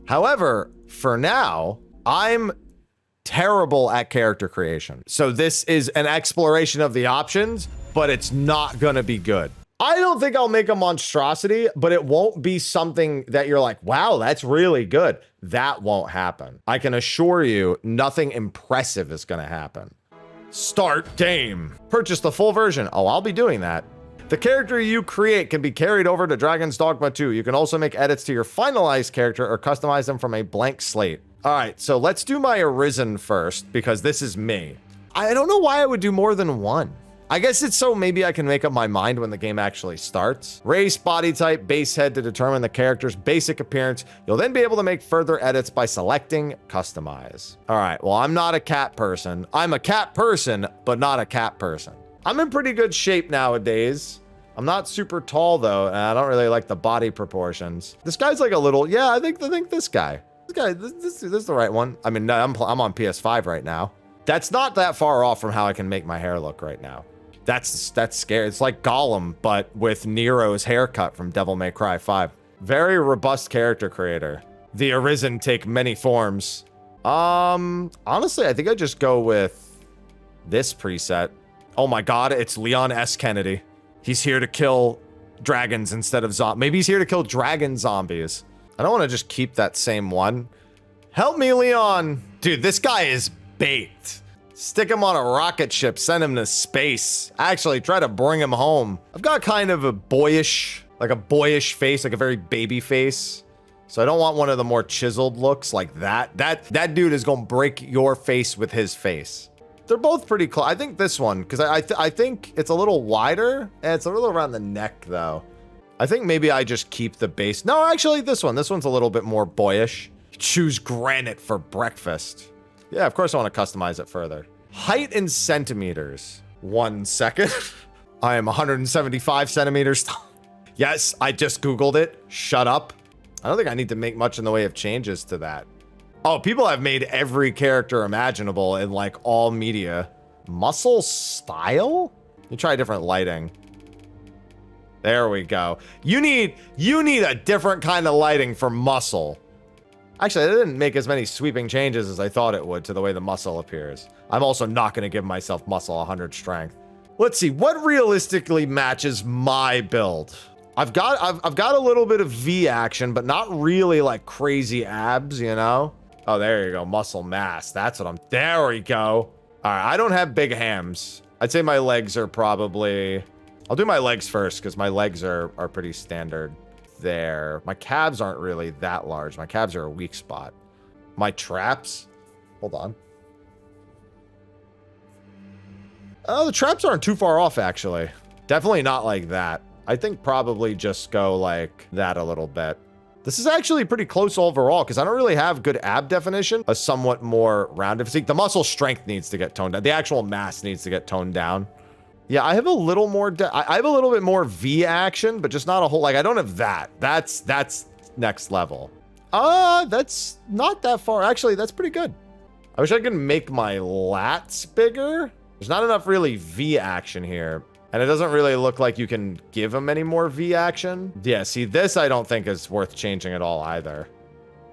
However, for now, I'm terrible at character creation. So this is an exploration of the options, but it's not gonna be good. I don't think I'll make a monstrosity, but it won't be something that you're like, wow, that's really good. That won't happen. I can assure you, nothing impressive is gonna happen. Start game. Purchase the full version. Oh, I'll be doing that. The character you create can be carried over to Dragon's Dogma 2. You can also make edits to your finalized character or customize them from a blank slate. All right, so let's do my Arisen first because this is me. I don't know why I would do more than one. I guess it's so maybe I can make up my mind when the game actually starts. Race, body type, base head to determine the character's basic appearance. You'll then be able to make further edits by selecting customize. All right, well, I'm not a cat person. I'm a cat person, but not a cat person. I'm in pretty good shape nowadays. I'm not super tall though, and I don't really like the body proportions. This guy's like a little, yeah, I think this guy. This is the right one. I mean, I'm on PS5 right now. That's not that far off from how I can make my hair look right now. That's scary. It's like Gollum, but with Nero's haircut from Devil May Cry 5. Very robust character creator. The Arisen take many forms. Honestly, I think I just go with this preset. Oh my God, it's Leon S. Kennedy. He's here to kill dragons instead of zombies. Maybe he's here to kill dragon zombies. I don't want to just keep that same one. Help me, Leon. Dude, this guy is bait. Stick him on a rocket ship, send him to space. Actually, try to bring him home. I've got kind of a boyish face, like a very baby face. So I don't want one of the more chiseled looks like that. That dude is gonna break your face with his face. They're both pretty close. I think this one, because I think it's a little wider, and it's a little around the neck, though. I think maybe I just keep the base. No, actually, this one. This one's a little bit more boyish. Choose granite for breakfast. Yeah, of course I want to customize it further. Height in centimeters. 1 second. I am 175 centimeters tall. Yes, I just Googled it. Shut up. I don't think I need to make much in the way of changes to that. Oh, people have made every character imaginable in like all media. Muscle style? You try different lighting. There we go. You need a different kind of lighting for muscle. Actually, I didn't make as many sweeping changes as I thought it would to the way the muscle appears. I'm also not going to give myself muscle 100 strength. Let's see, what realistically matches my build? I've got a little bit of V action, but not really like crazy abs, you know? Oh, there you go, muscle mass. That's what there we go. All right, I don't have big hams. I'd say my legs are probably, I'll do my legs first because my legs are pretty standard. There. My calves aren't really that large. My calves are a weak spot. My traps. Hold on. Oh, the traps aren't too far off, actually. Definitely not like that. I think probably just go like that a little bit. This is actually pretty close overall because I don't really have good ab definition. A somewhat more rounded physique. The muscle strength needs to get toned down. The actual mass needs to get toned down. Yeah, I have a little more, I have a little bit more V action, but just not a whole, like, I don't have that. That's next level. That's not that far. Actually, that's pretty good. I wish I could make my lats bigger. There's not enough really V action here. And it doesn't really look like you can give them any more V action. Yeah, see, this I don't think is worth changing at all either.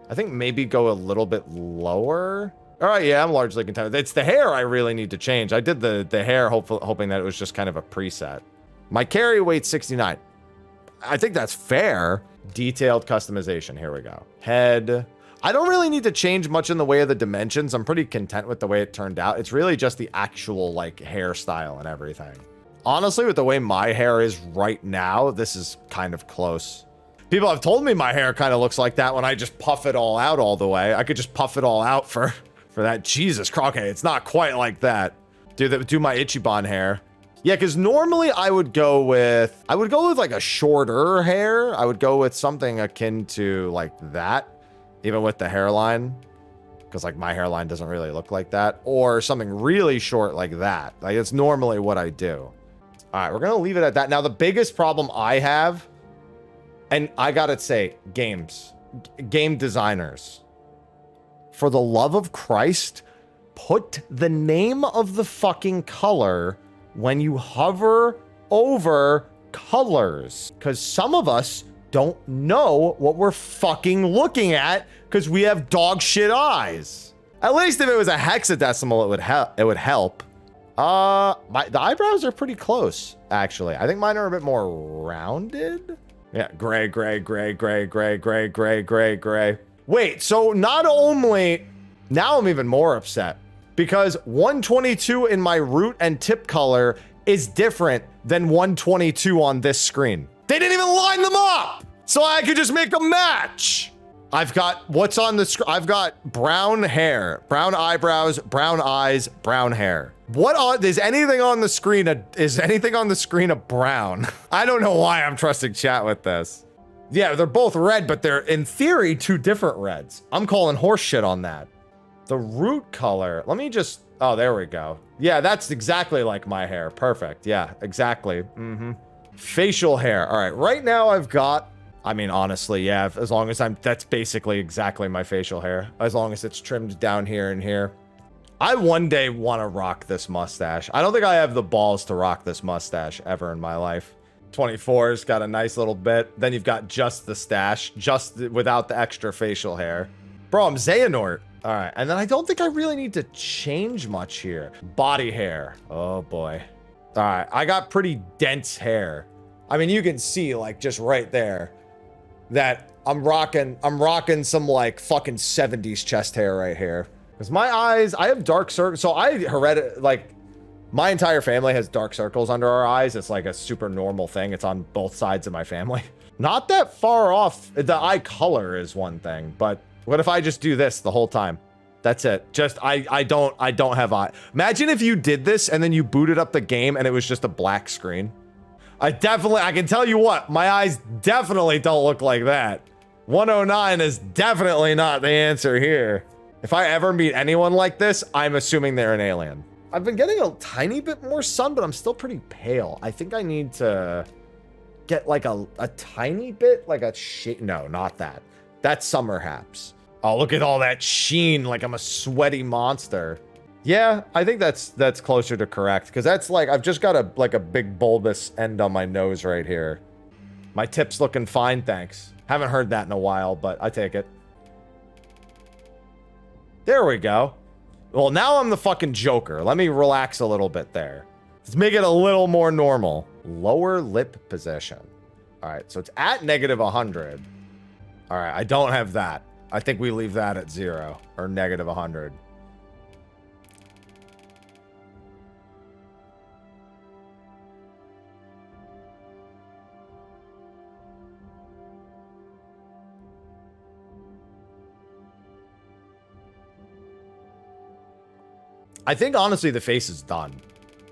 I think maybe go a little bit lower. All right, yeah, I'm largely content. It's the hair I really need to change. I did the hair hoping that it was just kind of a preset. My carry weight 69. I think that's fair. Detailed customization. Here we go. Head. I don't really need to change much in the way of the dimensions. I'm pretty content with the way it turned out. It's really just the actual like hairstyle and everything. Honestly, with the way my hair is right now, this is kind of close. People have told me my hair kind of looks like that when I just puff it all out all the way. I could just puff it all out for that. Jesus, okay, it's not quite like that. Do my Ichiban hair. Yeah, because normally I would go with like a shorter hair. I would go with something akin to like that, even with the hairline. Because like my hairline doesn't really look like that. Or something really short like that. Like it's normally what I do. All right, we're going to leave it at that. Now, the biggest problem I have, and I got to say, game designers. For the love of Christ, put the name of the fucking color when you hover over colors. Because some of us don't know what we're fucking looking at because we have dog shit eyes. At least if it was a hexadecimal, it would help. The eyebrows are pretty close, actually. I think mine are a bit more rounded. Yeah, gray, gray, gray, gray, gray, gray, gray, gray, gray. Wait, so not only... Now I'm even more upset because 122 in my root and tip color is different than 122 on this screen. They didn't even line them up, so I could just make them match. I've got what's on the screen. I've got brown hair, brown eyebrows, brown eyes, brown hair. Is anything on the screen a brown? I don't know why I'm trusting chat with this. Yeah, they're both red, but they're in theory two different reds. I'm calling horse shit on that. The root color, let me just, oh, there we go. Yeah, that's exactly like my hair. Perfect. Yeah, exactly. Facial hair. All right, right now I've got, I mean, honestly, yeah, as long as that's basically exactly my facial hair. As long as it's trimmed down here and here. I one day want to rock this mustache. I don't think I have the balls to rock this mustache ever in my life. 24's got a nice little bit. Then you've got just the stash, without the extra facial hair. Bro, I'm Xehanort. All right, and then I don't think I really need to change much here. Body hair. Oh boy. All right, I got pretty dense hair. I mean, you can see like just right there that I'm rocking some like fucking 70s chest hair right here. Because my eyes, I have dark circles. So my entire family has dark circles under our eyes. It's like a super normal thing. It's on both sides of my family. Not that far off. The eye color is one thing, but what if I just do this the whole time? That's it. Just, I don't have eye. Imagine if you did this and then you booted up the game and it was just a black screen. I can tell you what, my eyes definitely don't look like that. 109 is definitely not the answer here. If I ever meet anyone like this, I'm assuming they're an alien. I've been getting a tiny bit more sun, but I'm still pretty pale. I think I need to get like a tiny bit, like a shade. No, not that. That's summer haps. Oh, look at all that sheen, like I'm a sweaty monster. Yeah, I think that's closer to correct, because that's like, I've just got a big bulbous end on my nose right here. My tip's looking fine, thanks. Haven't heard that in a while, but I take it. There we go. Well, now I'm the fucking Joker. Let me relax a little bit there. Let's make it a little more normal. Lower lip position. All right, so it's at -100. All right, I don't have that. I think we leave that at 0 or -100. I think honestly the face is done.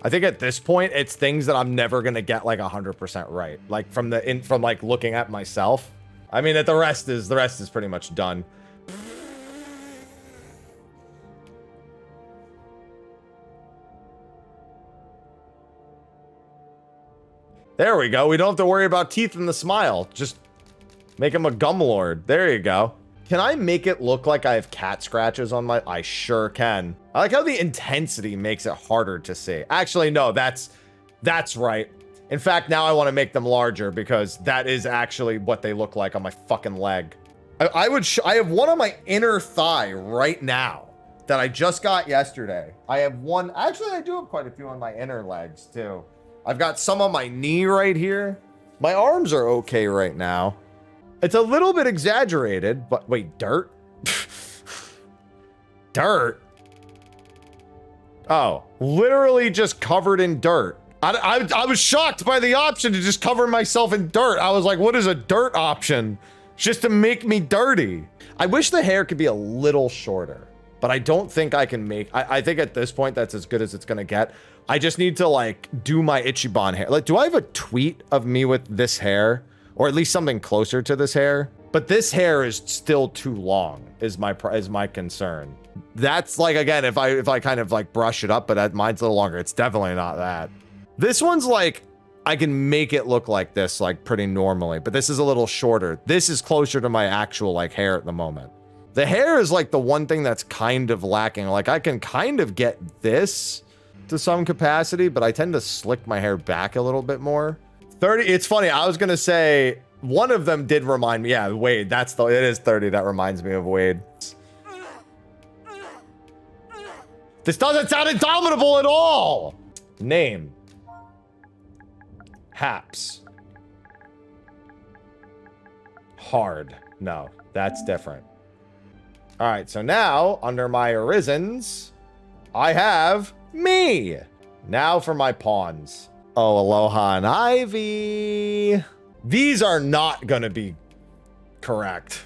I think at this point it's things that I'm never gonna get like 100% right. Like from like looking at myself. I mean that the rest is pretty much done. There we go. We don't have to worry about teeth in the smile. Just make him a gum lord. There you go. Can I make it look like I have cat scratches on my... I sure can. I like how the intensity makes it harder to see. Actually, no, that's right. In fact, now I want to make them larger because that is actually what they look like on my fucking leg. I have one on my inner thigh right now that I just got yesterday. I have one... Actually, I do have quite a few on my inner legs, too. I've got some on my knee right here. My arms are okay right now. It's a little bit exaggerated, but wait, dirt? Dirt? Oh, literally just covered in dirt. I was shocked by the option to just cover myself in dirt. I was like, what is a dirt option? Just to make me dirty. I wish the hair could be a little shorter, but I don't think I can make... I think at this point, that's as good as it's gonna get. I just need to like do my Ichiban hair. Like, do I have a tweet of me with this hair? Or at least something closer to this hair. But this hair is still too long, is my concern. That's like, again, if I kind of like brush it up, but mine's a little longer. It's definitely not that. This one's like, I can make it look like this, like pretty normally, but this is a little shorter. This is closer to my actual like hair at the moment. The hair is like the one thing that's kind of lacking. Like I can kind of get this to some capacity, but I tend to slick my hair back a little bit more. 30, it's funny, I was gonna say one of them did remind me. Yeah, Wade. It is 30. That reminds me of Wade. This doesn't sound indomitable at all. Name. Haps. Hard. No, that's different. All right, so now under my Arisens, I have me. Now for my pawns. Oh, Aloha and Ivy. These are not going to be correct.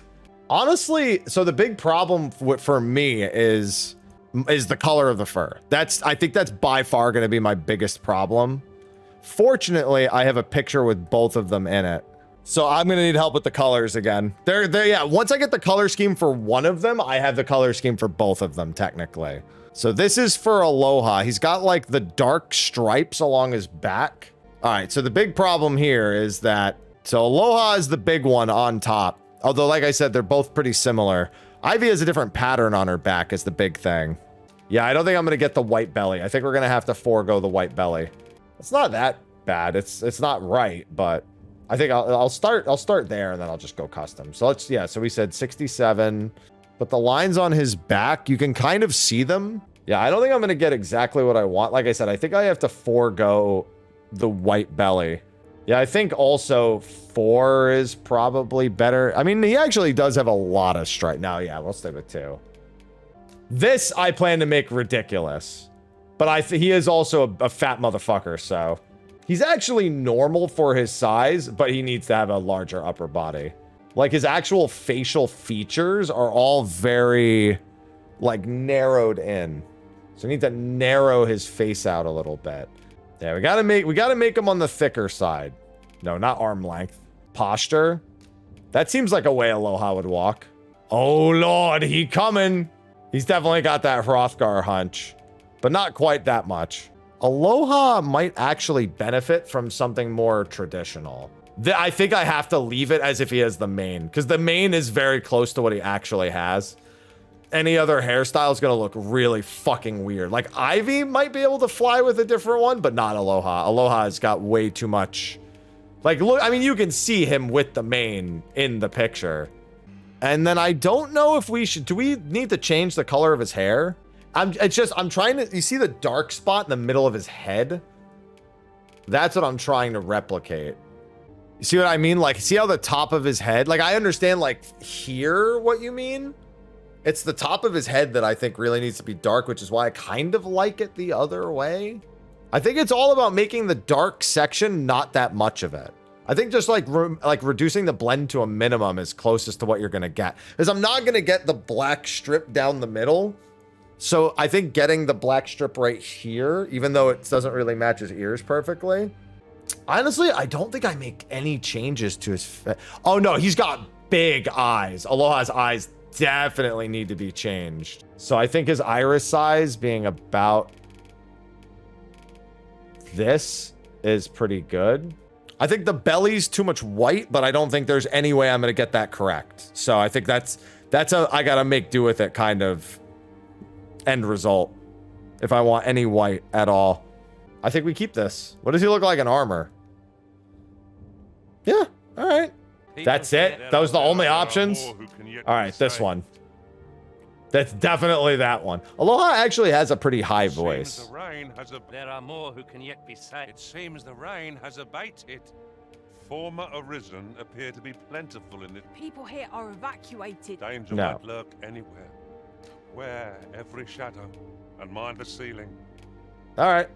Honestly, so the big problem for me is the color of the fur. I think that's by far going to be my biggest problem. Fortunately, I have a picture with both of them in it. So I'm going to need help with the colors again. Yeah, once I get the color scheme for one of them, I have the color scheme for both of them, technically. So this is for Aloha. He's got like the dark stripes along his back. All right, so the big problem here is that, so Aloha is the big one on top. Although, like I said, they're both pretty similar. Ivy has a different pattern on her back is the big thing. Yeah, I don't think I'm going to get the white belly. I think we're going to have to forego the white belly. It's not that bad. It's not right, but I think I'll start there and then I'll just go custom. So so we said 67, but the lines on his back, you can kind of see them. Yeah, I don't think I'm going to get exactly what I want. Like I said, I think I have to forego the white belly. Yeah, I think also 4 is probably better. I mean, he actually does have a lot of stripe. Now, yeah, we'll stay with 2. This I plan to make ridiculous, but he is also a fat motherfucker, so he's actually normal for his size, but he needs to have a larger upper body. Like his actual facial features are all very like narrowed in. So we need to narrow his face out a little bit. Yeah, we gotta make him on the thicker side. No, not arm length. Posture. That seems like a way Aloha would walk. Oh Lord, he coming. He's definitely got that Hrothgar hunch, but not quite that much. Aloha might actually benefit from something more traditional. I think I have to leave it as if he has the mane, because the mane is very close to what he actually has. Any other hairstyle is going to look really fucking weird. Like Ivy might be able to fly with a different one, but not Aloha. Aloha has got way too much. Like, look, I mean, you can see him with the mane in the picture. And then I don't know if do we need to change the color of his hair? I'm trying to, you see the dark spot in the middle of his head? That's what I'm trying to replicate. You see what I mean? Like, see how the top of his head, like I understand like here what you mean. It's the top of his head that I think really needs to be dark, which is why I kind of like it the other way. I think it's all about making the dark section not that much of it. I think just like reducing the blend to a minimum is closest to what you're going to get. Because I'm not going to get the black strip down the middle. So I think getting the black strip right here, even though it doesn't really match his ears perfectly. Honestly, I don't think I make any changes to his face. Oh no, he's got big eyes. Aloha's eyes definitely need to be changed. So I think his iris size being about this is pretty good. I think the belly's too much white, but I don't think there's any way I'm going to get that correct. So I think that's I got to make do with it kind of end result if I want any white at all. I think we keep this. What does he look like in armor? Yeah, all right. That's it. Those are the only options. All right, this one. That's definitely that one. Aloha actually has a pretty high voice. There are more who can yet be saved. It seems the rain has abated. Former Arisen appear to be plentiful in it. People here are evacuated. Danger might lurk anywhere. Wear every shadow and mind the ceiling. All right.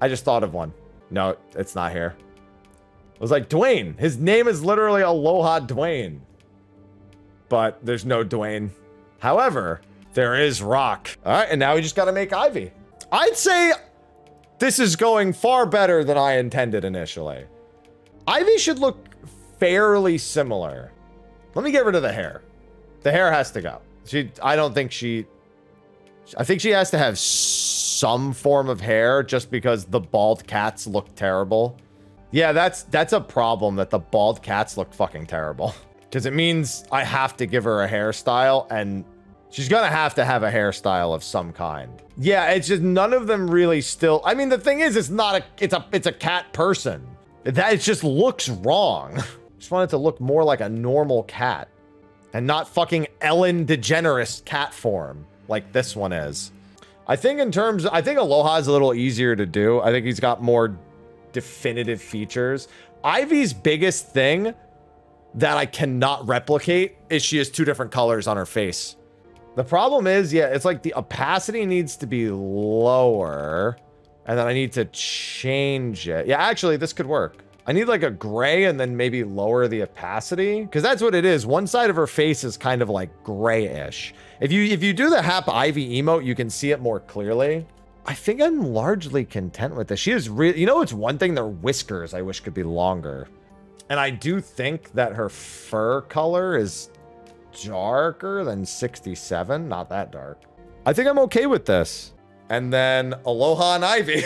I just thought of one. No, it's not here. It was like Dwayne. His name is literally Aloha Dwayne. But there's no Dwayne. However, there is Rock. All right, and now we just got to make Ivy. I'd say this is going far better than I intended initially. Ivy should look fairly similar. Let me get rid of the hair. The hair has to go. I think she has to have some form of hair just because the bald cats look terrible. Yeah, that's a problem that the bald cats look fucking terrible. Because it means I have to give her a hairstyle, and she's gonna have to have a hairstyle of some kind. Yeah, it's just none of them really still. I mean, the thing is, it's a cat person. It just looks wrong. Just want it to look more like a normal cat and not fucking Ellen DeGeneres cat form like this one is. I think Aloha is a little easier to do. I think he's got more definitive features. Ivy's biggest thing that I cannot replicate is she has 2 different colors on her face. The problem is, yeah, it's like the opacity needs to be lower, and then I need to change it. Yeah, actually, this could work. I need like a gray and then maybe lower the opacity, because that's what it is. One side of her face is kind of like grayish. If you do the Hap Ivy emote, you can see it more clearly. I think I'm largely content with this. She is really, you know, it's one thing, their whiskers I wish could be longer. And I do think that her fur color is darker than 67. Not that dark. I think I'm okay with this. And then Aloha and Ivy.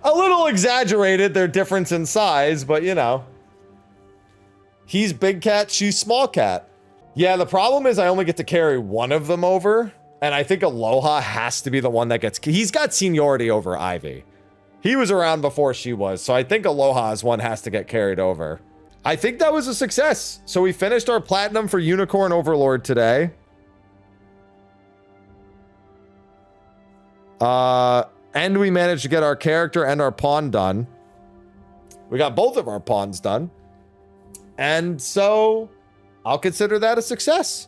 A little exaggerated, their difference in size, but you know. He's big cat, she's small cat. Yeah, the problem is I only get to carry one of them over. And I think Aloha has to be the one that gets... He's got seniority over Ivy. He was around before she was. So I think Aloha's one has to get carried over. I think that was a success. So we finished our platinum for Unicorn Overlord today. And we managed to get our character and our pawn done. We got both of our pawns done. And so I'll consider that a success.